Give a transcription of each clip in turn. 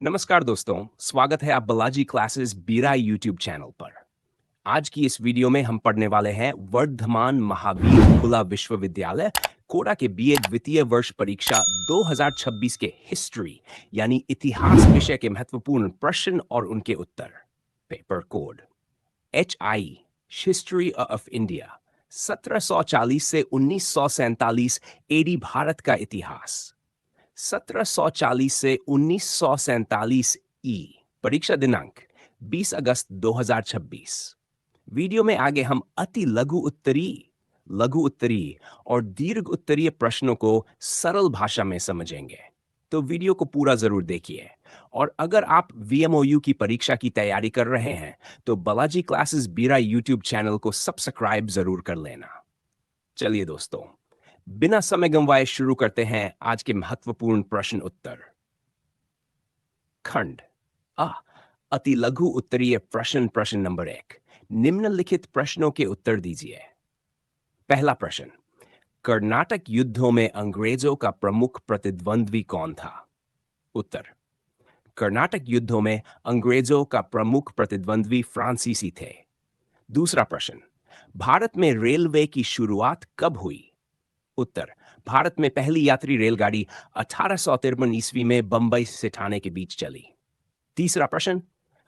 नमस्कार दोस्तों, स्वागत है आप बालाजी क्लासेस बीरा यूट्यूब चैनल पर। आज की इस वीडियो में हम पढ़ने वाले हैं वर्धमान महावीर खुला विश्वविद्यालय कोटा के बीए द्वितीय वर्ष परीक्षा 2026 के हिस्ट्री यानी इतिहास विषय के महत्वपूर्ण प्रश्न और उनके उत्तर। Paper code HI history of India 1740 से 1947 एडी भारत का इतिहास। 1740 से 1947 ई। परीक्षा दिनांक 20 अगस्त 2026। वीडियो में आगे हम अति लघु उत्तरीय और दीर्घ उत्तरीय प्रश्नों को सरल भाषा में समझेंगे, तो वीडियो को पूरा जरूर देखिए। और अगर आप VMOU की परीक्षा की तैयारी कर रहे हैं तो बालाजी क्लासेस बीरा यूट्यूब चैनल को सब्सक्राइब जरूर कर लेना। चलिए दोस्तों, बिना समय गंवाए शुरू करते हैं आज के महत्वपूर्ण प्रश्न उत्तर। खंड आ अति लघु उत्तरीय प्रश्न नंबर 1। निम्नलिखित प्रश्नों के उत्तर दीजिए। पहला प्रश्न, कर्नाटक युद्धों में अंग्रेजों का प्रमुख प्रतिद्वंद्वी कौन था? उत्तर, कर्नाटक युद्धों में अंग्रेजों का प्रमुख प्रतिद्वंद्वी फ्रांसीसी थे। दूसरा प्रश्न, भारत में रेलवे की शुरुआत कब हुई? उत्तर, भारत में पहली यात्री रेलगाड़ी 1853 ईस्वी में बंबई से ठाणे के बीच चली। तीसरा प्रश्न,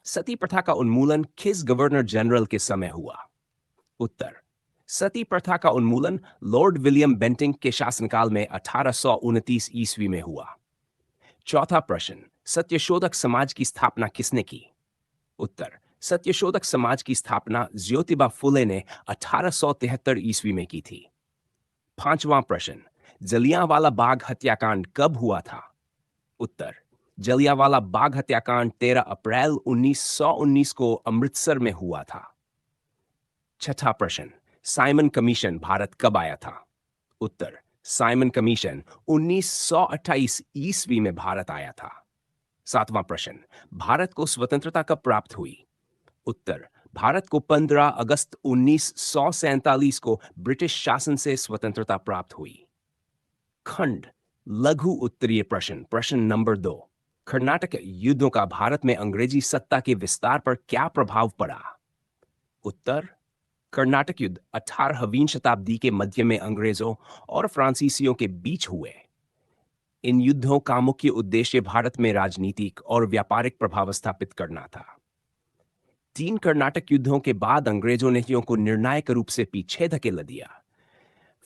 सती प्रथा का उन्मूलन किस गवर्नर जनरल के समय हुआ? उत्तर, सती प्रथा का उन्मूलन लॉर्ड विलियम बेंटिंक के शासनकाल में 1829 ईस्वी में हुआ। चौथा प्रश्न, सत्यशोधक समाज की स्थापना किसने की? उत्तर, सत्यशोधक समाज की स्थापना ज्योतिबा फुले ने 1873 ईस्वी में की थी। पांचवां प्रश्न, जलियांवाला बाग हत्याकांड कब हुआ था? उत्तर, जलियांवाला बाग हत्याकांड 13 अप्रैल 1919 को अमृतसर में हुआ था। छठा प्रश्न, साइमन कमीशन भारत कब आया था? उत्तर, साइमन कमीशन 1928 ईस्वी में भारत आया था। सातवां प्रश्न, भारत को स्वतंत्रता कब प्राप्त हुई? उत्तर, भारत को 15 अगस्त 1947 को ब्रिटिश शासन से स्वतंत्रता प्राप्त हुई। खंड लघु उत्तरीय प्रश्न नंबर 2। कर्नाटक युद्धों का भारत में अंग्रेजी सत्ता के विस्तार पर क्या प्रभाव पड़ा? उत्तर, कर्नाटक युद्ध 18वीं शताब्दी के मध्य में अंग्रेजों और फ्रांसीसियों के बीच हुए। इन युद्धों का मुख्य उद्देश्य भारत में राजनीतिक और व्यापारिक प्रभाव स्थापित करना था। 3 कर्नाटक युद्धों के बाद अंग्रेजों ने नीतियों को निर्णायक रूप से पीछे धकेल दिया।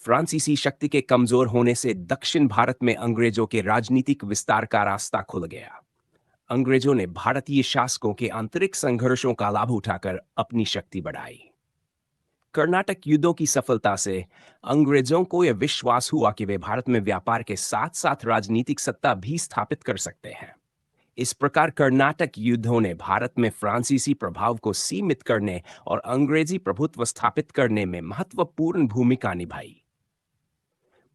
फ्रांसीसी शक्ति के कमजोर होने से दक्षिण भारत में अंग्रेजों के राजनीतिक विस्तार का रास्ता खुल गया। अंग्रेजों ने भारतीय शासकों के आंतरिक संघर्षों का लाभ उठाकर अपनी शक्ति बढ़ाई। कर्नाटक युद्धों की सफलता से अंग्रेजों को यह विश्वास हुआ कि वे भारत में व्यापार के साथ साथ राजनीतिक सत्ता भी स्थापित कर सकते हैं। इस प्रकार कर्नाटक युद्धों ने भारत में फ्रांसीसी प्रभाव को सीमित करने और अंग्रेजी प्रभुत्व स्थापित करने में महत्वपूर्ण भूमिका निभाई।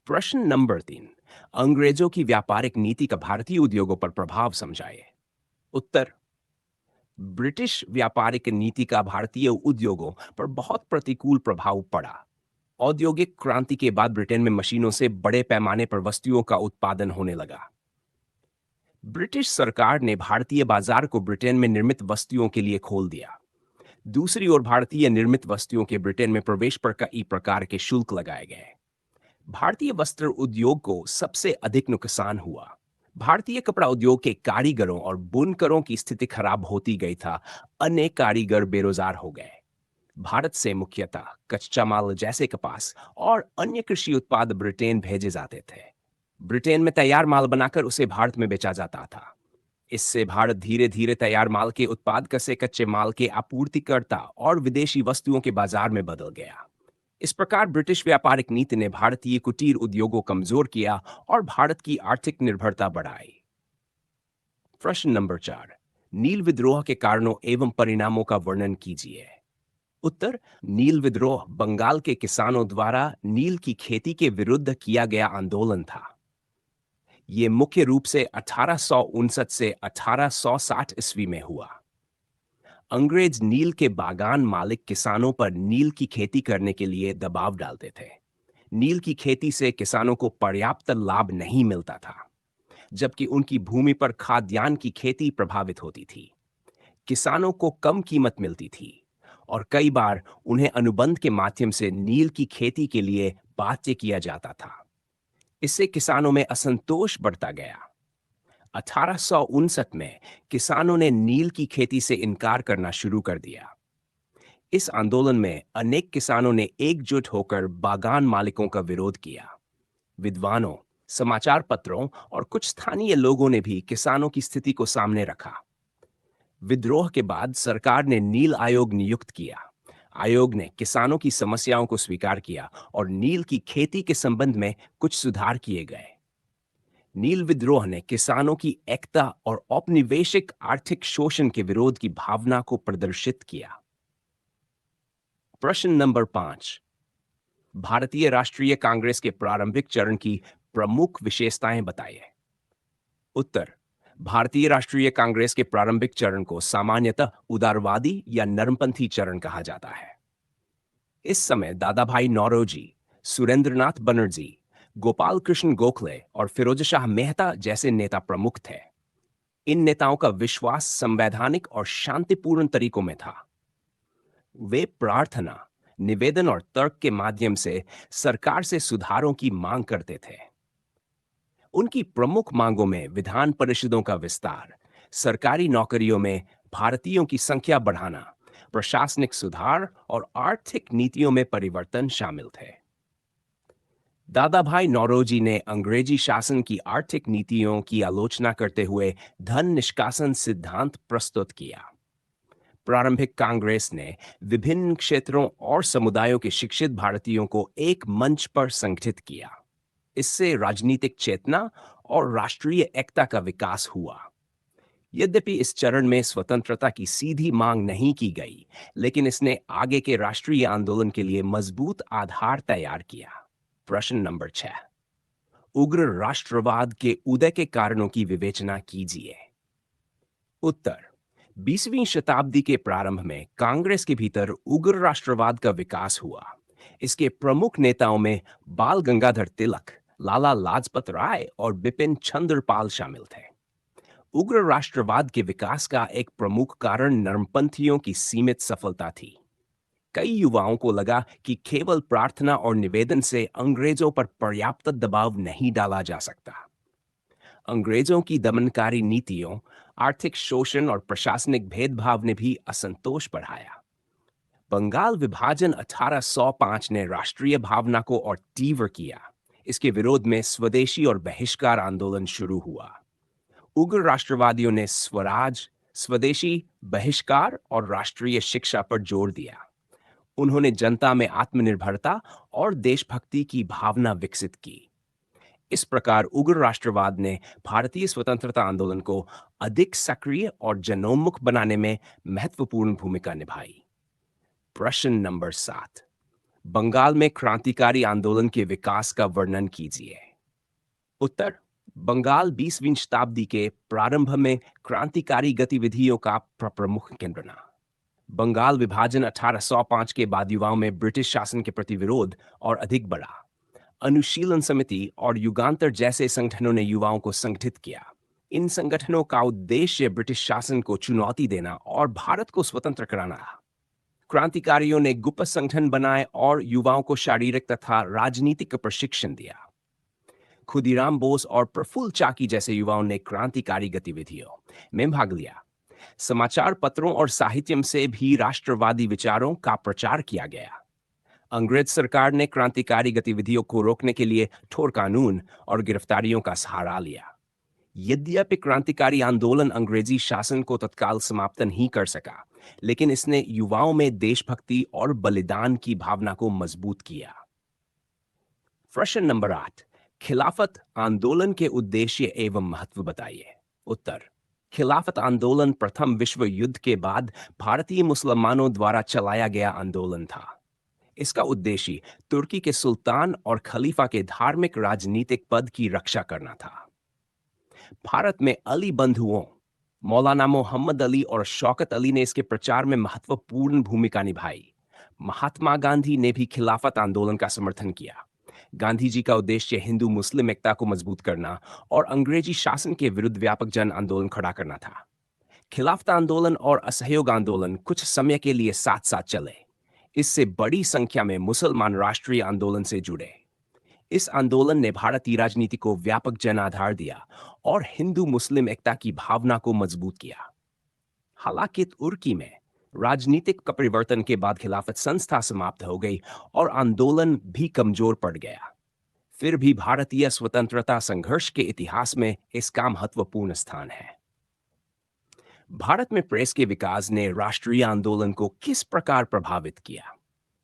प्रश्न नंबर 3, अंग्रेजों की व्यापारिक नीति का भारतीय उद्योगों पर प्रभाव समझाइए। उत्तर, ब्रिटिश व्यापारिक नीति का भारतीय उद्योगों पर बहुत प्रतिकूल प्रभाव पड़ा। औद्योगिक क्रांति के बाद ब्रिटेन में मशीनों से बड़े पैमाने पर वस्तुओं का उत्पादन होने लगा। ब्रिटिश सरकार ने भारतीय बाजार को ब्रिटेन में निर्मित वस्तुओं के लिए खोल दिया। दूसरी ओर भारतीय निर्मित वस्तुओं के ब्रिटेन में प्रवेश पर कई प्रकार के शुल्क लगाए गए। भारतीय वस्त्र उद्योग को सबसे अधिक नुकसान हुआ। भारतीय कपड़ा उद्योग के कारीगरों और बुनकरों की स्थिति खराब होती गई था। अनेक कारीगर बेरोजगार हो गए। भारत से मुख्यतः कच्चा माल जैसे कपास और अन्य कृषि उत्पाद ब्रिटेन भेजे जाते थे। ब्रिटेन में तैयार माल बनाकर उसे भारत में बेचा जाता था। इससे भारत धीरे धीरे तैयार माल के उत्पाद से कच्चे माल के आपूर्तिकर्ता और विदेशी वस्तुओं के बाजार में बदल गया। इस प्रकार ब्रिटिश व्यापारिक नीति ने भारतीय कुटीर उद्योगों को कमजोर किया और भारत की आर्थिक निर्भरता बढ़ाई। प्रश्न नंबर 4, नील विद्रोह के कारणों एवं परिणामों का वर्णन कीजिए। उत्तर, नील विद्रोह बंगाल के किसानों द्वारा नील की खेती के विरुद्ध किया गया आंदोलन था। यह मुख्य रूप से 1859 से 1860 ईस्वी में हुआ। अंग्रेज नील के बागान मालिक किसानों पर नील की खेती करने के लिए दबाव डालते थे। नील की खेती से किसानों को पर्याप्त लाभ नहीं मिलता था। जबकि उनकी भूमि पर खाद्यान्न की खेती प्रभावित होती थी। किसानों को कम कीमत मिलती थी और कई बार उन्हें अनुबंध के माध्यम से नील की खेती के लिए बाध्य किया जाता था। इससे किसानों में असंतोष बढ़ता गया। 1859 में किसानों ने नील की खेती से इनकार करना शुरू कर दिया। इस आंदोलन में अनेक किसानों ने एकजुट होकर बागान मालिकों का विरोध किया। विद्वानों, समाचार पत्रों और कुछ स्थानीय लोगों ने भी किसानों की स्थिति को सामने रखा। विद्रोह के बाद सरकार ने नील आयोग नियुक्त किया। आयोग ने किसानों की समस्याओं को स्वीकार किया और नील की खेती के संबंध में कुछ सुधार किए गए। नील विद्रोह ने किसानों की एकता और औपनिवेशिक आर्थिक शोषण के विरोध की भावना को प्रदर्शित किया। प्रश्न नंबर 5। भारतीय राष्ट्रीय कांग्रेस के प्रारंभिक चरण की प्रमुख विशेषताएं बताइए। उत्तर। भारतीय राष्ट्रीय कांग्रेस के प्रारंभिक चरण को सामान्यतः उदारवादी या नरमपंथी चरण कहा जाता है। इस समय दादा भाई नौरोजी, सुरेंद्रनाथ बनर्जी, गोपाल कृष्ण गोखले और फिरोजशाह मेहता जैसे नेता प्रमुख थे। इन नेताओं का विश्वास संवैधानिक और शांतिपूर्ण तरीकों में था। वे प्रार्थना, निवेदन और तर्क के माध्यम से सरकार से सुधारों की मांग करते थे। उनकी प्रमुख मांगों में विधान परिषदों का विस्तार, सरकारी नौकरियों में भारतीयों की संख्या बढ़ाना, प्रशासनिक सुधार और आर्थिक नीतियों में परिवर्तन शामिल थे। दादा भाई नौरोजी ने अंग्रेजी शासन की आर्थिक नीतियों की आलोचना करते हुए धन निष्कासन सिद्धांत प्रस्तुत किया। प्रारंभिक कांग्रेस ने विभिन्न क्षेत्रों और समुदायों के शिक्षित भारतीयों को एक मंच पर संगठित किया। इससे राजनीतिक चेतना और राष्ट्रीय एकता का विकास हुआ। यद्यपि इस चरण में स्वतंत्रता की सीधी मांग नहीं की गई, लेकिन इसने आगे के राष्ट्रीय आंदोलन के लिए मजबूत आधार तैयार किया। प्रश्न नंबर 6। उग्र राष्ट्रवाद के उदय के कारणों की विवेचना कीजिए। उत्तर। 20वीं शताब्दी के प्रारंभ में कांग्रेस के भीतर उग्र राष्ट्रवाद का विकास हुआ। इसके प्रमुख नेताओं में बाल गंगाधर तिलक, लाला लाजपत राय और बिपिन चंद्र पाल शामिल थे। उग्र राष्ट्रवाद के विकास का एक प्रमुख कारण नरमपंथियों की सीमित सफलता थी। कई युवाओं को लगा कि केवल प्रार्थना और निवेदन से अंग्रेजों पर पर्याप्त दबाव नहीं डाला जा सकता। अंग्रेजों की दमनकारी नीतियों, आर्थिक शोषण और प्रशासनिक भेदभाव ने भी असंतोष बढ़ाया। बंगाल विभाजन 1805 ने राष्ट्रीय भावना को और तीव्र किया। इसके विरोध में स्वदेशी और बहिष्कार आंदोलन शुरू हुआ। उग्र राष्ट्रवादियों ने स्वराज, स्वदेशी, बहिष्कार और राष्ट्रीय शिक्षा पर जोर दिया। उन्होंने जनता में आत्मनिर्भरता और देशभक्ति की भावना विकसित की। इस प्रकार उग्र राष्ट्रवाद ने भारतीय स्वतंत्रता आंदोलन को अधिक सक्रिय और जनोन्मुख बनाने में महत्वपूर्ण भूमिका निभाई। प्रश्न नंबर 7। बंगाल में क्रांतिकारी आंदोलन के विकास का वर्णन कीजिए। उत्तर। बंगाल 20वीं शताब्दी के प्रारंभ में क्रांतिकारी गतिविधियों का प्रमुख केंद्र बना। बंगाल विभाजन 1805 के बाद युवाओं में ब्रिटिश शासन के प्रति विरोध और अधिक बढ़ा। अनुशीलन समिति और युगांतर जैसे संगठनों ने युवाओं को संगठित किया। इन संगठनों का उद्देश्य ब्रिटिश शासन को चुनौती देना और भारत को स्वतंत्र कराना था। क्रांतिकारियों ने गुप्त संगठन बनाए और युवाओं को शारीरिक तथा राजनीतिक प्रशिक्षण दिया। खुदीराम बोस और प्रफुल्ल चाकी जैसे युवाओं ने क्रांतिकारी गतिविधियों में भाग लिया। समाचार पत्रों और साहित्य से भी राष्ट्रवादी विचारों का प्रचार किया गया। अंग्रेज सरकार ने क्रांतिकारी गतिविधियों को रोकने के लिए ठोस कानून और गिरफ्तारियों का सहारा लिया। यद्यपि क्रांतिकारी आंदोलन अंग्रेजी शासन को तत्काल समाप्त नहीं कर सका, लेकिन इसने युवाओं में देशभक्ति और बलिदान की भावना को मजबूत किया। प्रश्न नंबर 8। खिलाफत आंदोलन के उद्देश्य एवं महत्व बताइए। उत्तर। खिलाफत आंदोलन प्रथम विश्व युद्ध के बाद भारतीय मुसलमानों द्वारा चलाया गया आंदोलन था। इसका उद्देश्य तुर्की के सुल्तान और खलीफा के धार्मिक राजनीतिक पद की रक्षा करना था। भारत में अली बंधुओं मौलाना मोहम्मद अली और शौकत अली ने इसके प्रचार में महत्वपूर्ण भूमिका निभाई। महात्मा गांधी ने भी खिलाफत आंदोलन का समर्थन किया। गांधी जी का उद्देश्य हिंदू मुस्लिम एकता को मजबूत करना और अंग्रेजी शासन के विरुद्ध व्यापक जन आंदोलन खड़ा करना था। खिलाफत आंदोलन और असहयोग आंदोलन कुछ समय के लिए साथ साथ चले। इससे बड़ी संख्या में मुसलमान राष्ट्रीय आंदोलन से जुड़े। इस आंदोलन ने भारतीय राजनीति को व्यापक जन आधार दिया और हिंदू मुस्लिम एकता की भावना को मजबूत किया। हालांकि तुर्की में राजनीतिक परिवर्तन के बाद खिलाफत संस्था समाप्त हो गई और आंदोलन भी कमजोर पड़ गया। फिर भी भारतीय स्वतंत्रता संघर्ष के इतिहास में इसका महत्वपूर्ण स्थान है। भारत में प्रेस के विकास ने राष्ट्रीय आंदोलन को किस प्रकार प्रभावित किया?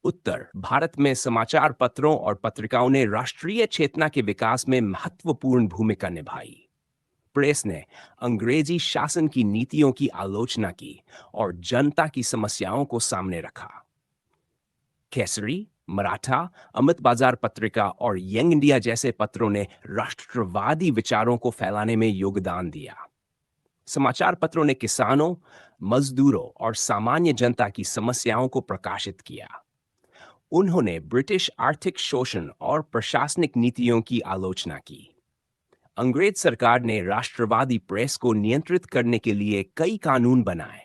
उत्तर: भारत में समाचार पत्रों और पत्रिकाओं ने राष्ट्रीय चेतना के विकास में महत्वपूर्ण भूमिका निभाई। प्रेस ने अंग्रेजी शासन की नीतियों की आलोचना की और जनता की समस्याओं को सामने रखा। केसरी, मराठा, अमृत बाजार पत्रिका और यंग इंडिया जैसे पत्रों ने राष्ट्रवादी विचारों को फैलाने में योगदान दिया। समाचार पत्रों ने किसानों, मजदूरों और सामान्य जनता की समस्याओं को प्रकाशित किया। उन्होंने ब्रिटिश आर्थिक शोषण और प्रशासनिक नीतियों की आलोचना की। अंग्रेज सरकार ने राष्ट्रवादी प्रेस को नियंत्रित करने के लिए कई कानून बनाए।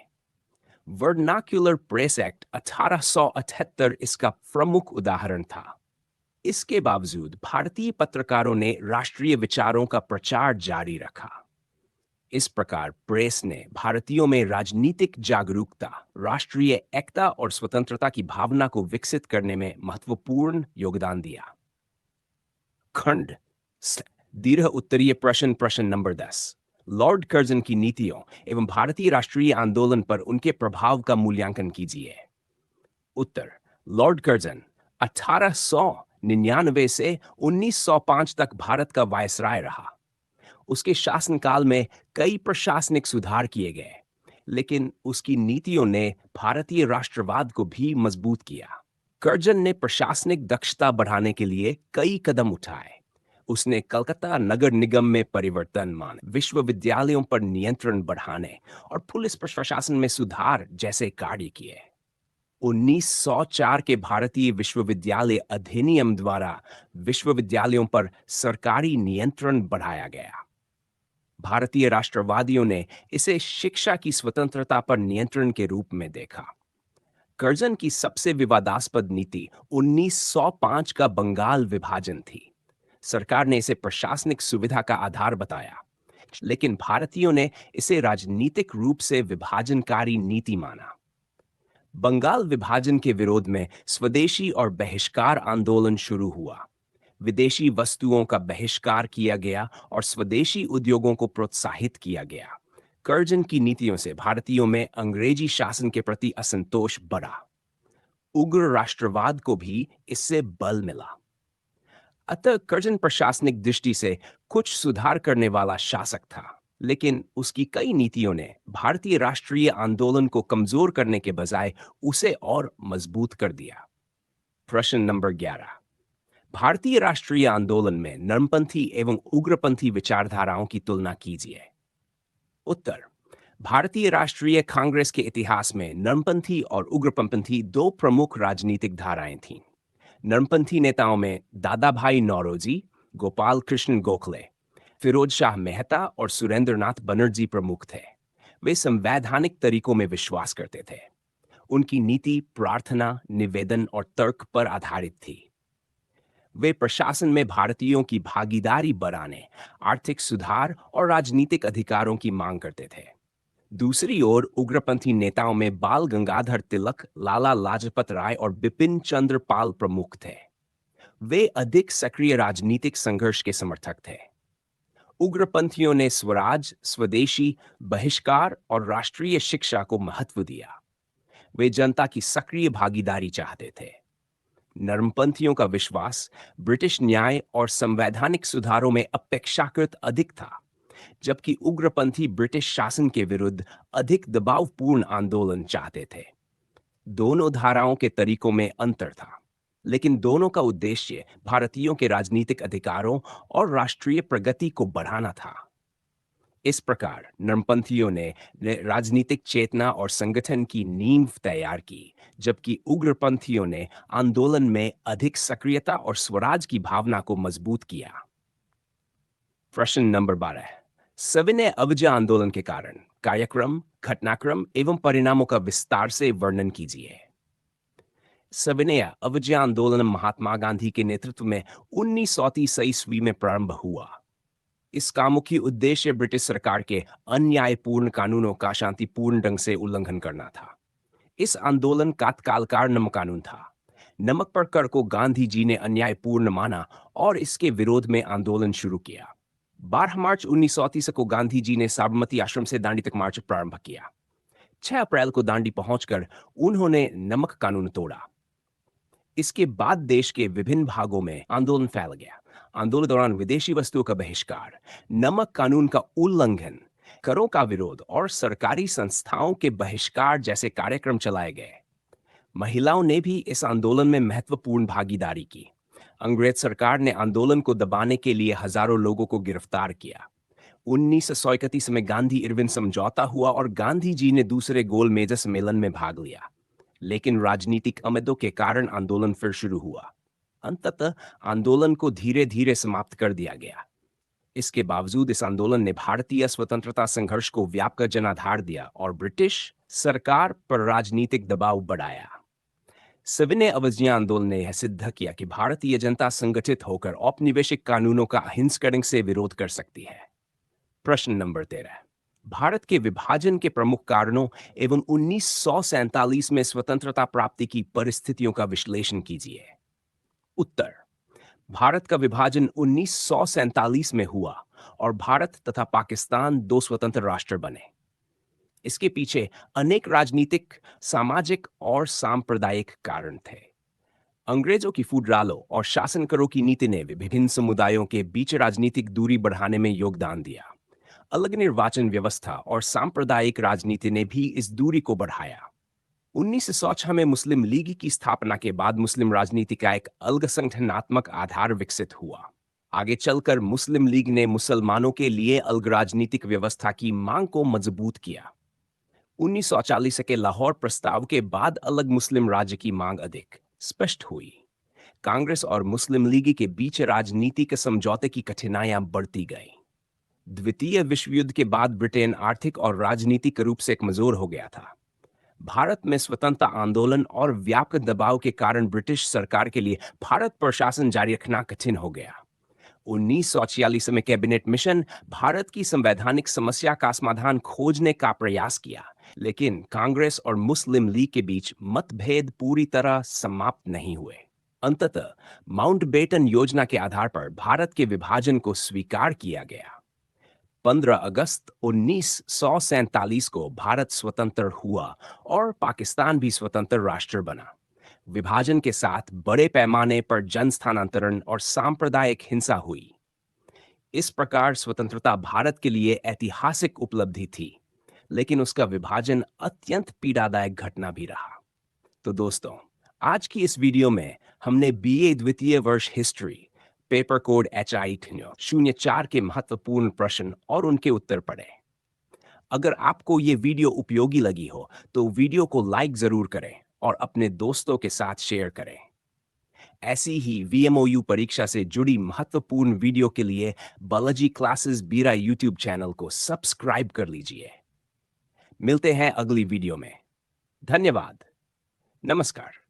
वर्नाक्युलर प्रेस एक्ट 1878 इसका प्रमुख उदाहरण था। इसके बावजूद भारतीय पत्रकारों ने राष्ट्रीय विचारों का प्रचार जारी रखा। इस प्रकार प्रेस ने भारतीयों में राजनीतिक जागरूकता, राष्ट्रीय एकता और स्वतंत्रता की भावना को विकसित करने में महत्वपूर्ण योगदान दिया। खंड दीर्घ उत्तरीय प्रश्न नंबर 10। लॉर्ड कर्जन की नीतियों एवं भारतीय राष्ट्रीय आंदोलन पर उनके प्रभाव का मूल्यांकन कीजिए। उत्तर: लॉर्ड कर्जन 1899 से 1905 तक भारत का वायसराय रहा। उसके शासनकाल में कई प्रशासनिक सुधार किए गए, लेकिन उसकी नीतियों ने भारतीय राष्ट्रवाद को भी मजबूत किया। कर्जन ने प्रशासनिक दक्षता बढ़ाने के लिए कई कदम उठाए। उसने कलकत्ता नगर निगम में परिवर्तन माने, विश्वविद्यालयों पर नियंत्रण बढ़ाने और पुलिस प्रशासन में सुधार जैसे कार्य किए। 1904 के भारतीय विश्वविद्यालय अधिनियम द्वारा विश्वविद्यालयों पर सरकारी नियंत्रण बढ़ाया गया। भारतीय राष्ट्रवादियों ने इसे शिक्षा की स्वतंत्रता पर नियंत्रण के रूप में देखा। कर्जन की सबसे विवादास्पद नीति 1905 का बंगाल विभाजन थी। सरकार ने इसे प्रशासनिक सुविधा का आधार बताया, लेकिन भारतीयों ने इसे राजनीतिक रूप से विभाजनकारी नीति माना। बंगाल विभाजन के विरोध में स्वदेशी और बहिष्कार आंदोलन शुरू हुआ। विदेशी वस्तुओं का बहिष्कार किया गया और स्वदेशी उद्योगों को प्रोत्साहित किया गया। कर्जन की नीतियों से भारतीयों में अंग्रेजी शासन के प्रति असंतोष बढ़ा। उग्र राष्ट्रवाद को भी इससे बल मिला। अतः कर्जन प्रशासनिक दृष्टि से कुछ सुधार करने वाला शासक था, लेकिन उसकी कई नीतियों ने भारतीय राष्ट्रीय आंदोलन को कमजोर करने के बजाय उसे और मजबूत कर दिया। प्रश्न नंबर 11। भारतीय राष्ट्रीय आंदोलन में नरमपंथी एवं उग्रपंथी विचारधाराओं की तुलना कीजिए। उत्तर: भारतीय राष्ट्रीय कांग्रेस के इतिहास में नरमपंथी और उग्रपंथी दो प्रमुख राजनीतिक धाराएं थीं। नरमपंथी नेताओं में दादा भाई नौरोजी, गोपाल कृष्ण गोखले, फिरोज शाह मेहता और सुरेंद्रनाथ बनर्जी प्रमुख थे। वे संवैधानिक तरीकों में विश्वास करते थे। उनकी नीति प्रार्थना, निवेदन और तर्क पर आधारित थी। वे प्रशासन में भारतीयों की भागीदारी बढ़ाने, आर्थिक सुधार और राजनीतिक अधिकारों की मांग करते थे। दूसरी ओर उग्रपंथी नेताओं में बाल गंगाधर तिलक, लाला लाजपत राय और बिपिन चंद्र पाल प्रमुख थे। वे अधिक सक्रिय राजनीतिक संघर्ष के समर्थक थे। उग्रपंथियों ने स्वराज, स्वदेशी, बहिष्कार और राष्ट्रीय शिक्षा को महत्व दिया। वे जनता की सक्रिय भागीदारी चाहते थे। नरमपंथियों का विश्वास ब्रिटिश न्याय और संवैधानिक सुधारों में अपेक्षाकृत अधिक था, जबकि उग्रपंथी ब्रिटिश शासन के विरुद्ध अधिक दबावपूर्ण आंदोलन चाहते थे। दोनों धाराओं के तरीकों में अंतर था, लेकिन दोनों का उद्देश्य भारतीयों के राजनीतिक अधिकारों और राष्ट्रीय प्रगति को बढ़ाना था। इस प्रकार नरमपंथियों ने राजनीतिक चेतना और संगठन की नींव तैयार की, जबकि उग्रपंथियों ने आंदोलन में अधिक सक्रियता और स्वराज की भावना को मजबूत किया। प्रश्न नंबर 12। सविनय अवज्ञा आंदोलन के कारण कार्यक्रम, घटनाक्रम एवं परिणामों का विस्तार से वर्णन कीजिए। सविनय अवज्ञा आंदोलन महात्मा गांधी के नेतृत्व में 1930 ईस्वी में प्रारंभ हुआ। इसका मुख्य उद्देश्य ब्रिटिश सरकार के अन्यायपूर्ण कानूनों का शांतिपूर्ण ढंग से उल्लंघन करना था। इस आंदोलन का तत्काल नमक कानून था। नमक पर कर को गांधी जी ने अन्यायपूर्ण माना और इसके विरोध में आंदोलन शुरू किया। 12 मार्च 1930 को गांधी जी ने साबरमती आश्रम से दांडी तक मार्च प्रारंभ किया। 6 अप्रैल को दांडी पहुंचकर उन्होंने नमक कानून तोड़ा। इसके बाद देश के विभिन्न भागों में आंदोलन फैल गया। आंदोलन दौरान विदेशी वस्तुओं का बहिष्कार, नमक कानून का उल्लंघन, करों का विरोध और सरकारी संस्थाओं के बहिष्कार जैसे कार्यक्रम चलाए गए। महिलाओं ने भी इस आंदोलन में महत्वपूर्ण भागीदारी की। अंग्रेज सरकार ने आंदोलन को दबाने के लिए हजारों लोगों को गिरफ्तार किया। 1931 में गांधी इरविन समझौता हुआ और गांधी जी ने दूसरे गोल मेज सम्मेलन में भाग लिया, लेकिन राजनीतिक अमदों के कारण आंदोलन फिर शुरू हुआ। अंततः आंदोलन को धीरे धीरे समाप्त कर दिया गया। इसके बावजूद इस आंदोलन ने भारतीय स्वतंत्रता संघर्ष को व्यापक जनाधार दिया और ब्रिटिश सरकार पर राजनीतिक दबाव बढ़ाया। सविनय अवज्ञा आंदोलन ने यह सिद्ध किया कि भारतीय जनता संगठित होकर औपनिवेशिक कानूनों का अहिंसक ढंग से विरोध कर सकती है। प्रश्न नंबर 13। भारत के विभाजन के प्रमुख कारणों एवं 1947 में स्वतंत्रता प्राप्ति की परिस्थितियों का विश्लेषण कीजिए। उत्तर। भारत का विभाजन 1947 में हुआ और भारत तथा पाकिस्तान दो स्वतंत्र राष्ट्र बने। इसके पीछे अनेक राजनीतिक, सामाजिक और सांप्रदायिक कारण थे। अंग्रेजों की फुडरालों और शासन करों की नीति ने विभिन्न समुदायों के बीच राजनीतिक दूरी बढ़ाने में योगदान दिया। अलग निर्वाचन व्यवस्था और सांप्रदायिक राजनीति ने भी इस दूरी को बढ़ाया। 1906 में मुस्लिम लीग की स्थापना के बाद मुस्लिम राजनीति का एक अलग संगठनात्मक आधार विकसित हुआ। आगे चलकर मुस्लिम लीग ने मुसलमानों के लिए अलग राजनीतिक व्यवस्था की मांग को मजबूत किया। 1940 के लाहौर प्रस्ताव के बाद अलग मुस्लिम राज्य की मांग अधिक स्पष्ट हुई। कांग्रेस और मुस्लिम लीग के बीच राजनीतिक समझौते की कठिनाइयां बढ़ती गईं। द्वितीय विश्व युद्ध के बाद ब्रिटेन आर्थिक और राजनीतिक रूप से कमजोर हो गया था। भारत में स्वतंत्रता आंदोलन और व्यापक दबाव के कारण ब्रिटिश सरकार के लिए भारत पर शासन जारी रखना कठिन हो गया। 1946 में कैबिनेट मिशन भारत की संवैधानिक समस्या का समाधान खोजने का प्रयास किया, लेकिन कांग्रेस और मुस्लिम लीग के बीच मतभेद पूरी तरह समाप्त नहीं हुए। अंततः माउंटबेटन योजना के आधार पर भारत के विभाजन को स्वीकार किया गया। 15 अगस्त 1947 को भारत स्वतंत्र हुआ और पाकिस्तान भी स्वतंत्र राष्ट्र बना। विभाजन के साथ बड़े पैमाने पर जन स्थानांतरण और सांप्रदायिक हिंसा हुई। इस प्रकार स्वतंत्रता भारत के लिए ऐतिहासिक उपलब्धि थी, लेकिन उसका विभाजन अत्यंत पीड़ादायक घटना भी रहा। तो दोस्तों, आज की इस वीडियो में हमने बीए द्वितीय वर्ष हिस्ट्री पेपर कोड HI 04 के महत्वपूर्ण प्रश्न और उनके उत्तर पढ़े। अगर आपको ये वीडियो उपयोगी लगी हो तो वीडियो को लाइक जरूर करें और अपने दोस्तों के साथ शेयर करें। ऐसी ही VMOU परीक्षा से जुड़ी महत्वपूर्ण वीडियो के लिए बालाजी क्लासेस बीरा यूट्यूब चैनल को सब्सक्राइब कर लीजिए। मिलते हैं अगली वीडियो में। धन्यवाद। नमस्कार।